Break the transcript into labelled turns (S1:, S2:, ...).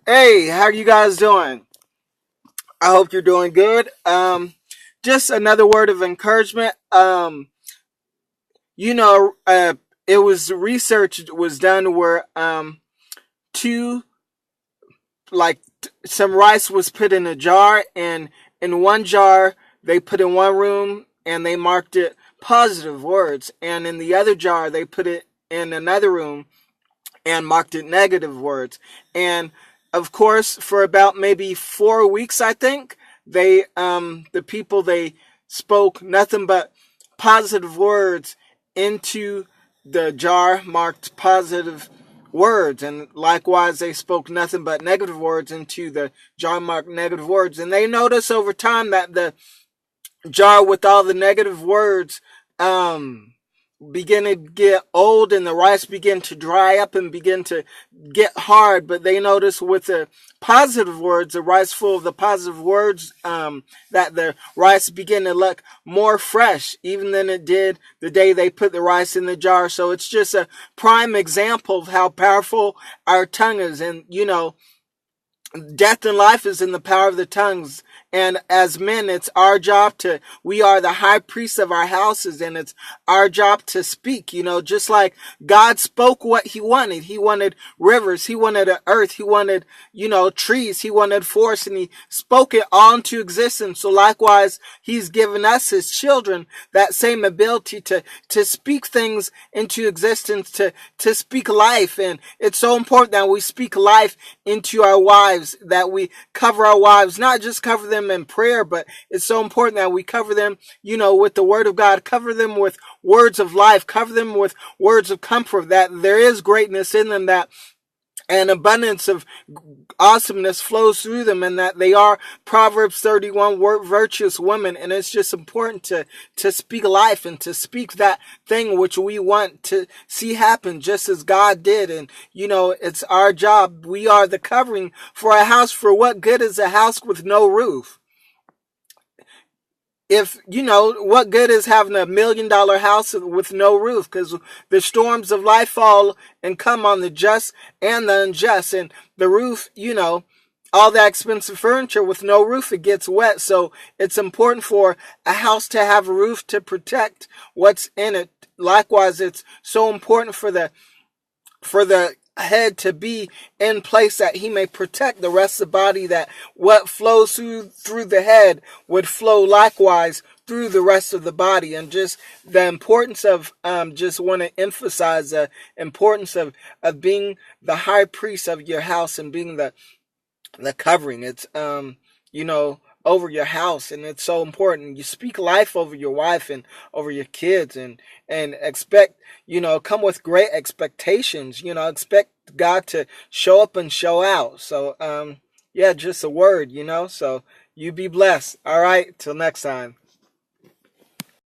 S1: Hey, how are you guys doing? I hope you're doing good. Just another word of encouragement. You know, it was research was done where two some rice was put in a jar, and in one jar they put in one room and they marked it positive words, and in the other jar they put it in another room and marked it negative words. And of course, for about maybe 4 weeks, I think the people they spoke nothing but positive words into the jar marked positive words, and likewise they spoke nothing but negative words into the jar marked negative words. And they noticed over time that the jar with all the negative words um begin to get old, and the rice begin to dry up and begin to get hard. But they notice with the positive words, the rice full of the positive words, that the rice begin to look more fresh even than it did the day they put the rice in the jar. So it's just a prime example of how powerful our tongue is. And death and life is in the power of the tongues. And as men, it's our job we are the high priests of our houses, and it's our job to speak, just like God spoke what he wanted. He wanted rivers, he wanted an earth, he wanted, trees, he wanted forests, and he spoke it all into existence. So likewise, he's given us, his children, that same ability to speak things into existence, to speak life. And it's so important that we speak life into our wives, that we cover our wives, not just cover them in prayer, but it's so important that we cover them, with the word of God, cover them with words of life, cover them with words of comfort, that there is greatness in them, that an abundance of awesomeness flows through them, and that they are Proverbs 31 virtuous women. And it's just important to speak life and to speak that thing which we want to see happen, just as God did. And it's our job. We are the covering for a house. For what good is a house with no roof? If what good is having $1 million house with no roof? Because the storms of life fall and come on the just and the unjust, and the roof, all that expensive furniture with no roof, it gets wet. So it's important for a house to have a roof to protect what's in it. Likewise, it's so important for the head to be in place, that he may protect the rest of the body, that what flows through the head would flow likewise through the rest of the body. And just the importance of just want to emphasize the importance of being the high priest of your house and being the covering. It's over your house, and it's so important. You speak life over your wife and over your kids, and expect, come with great expectations. Expect God to show up and show out. So yeah, just a word. So you be blessed. All right, till next time.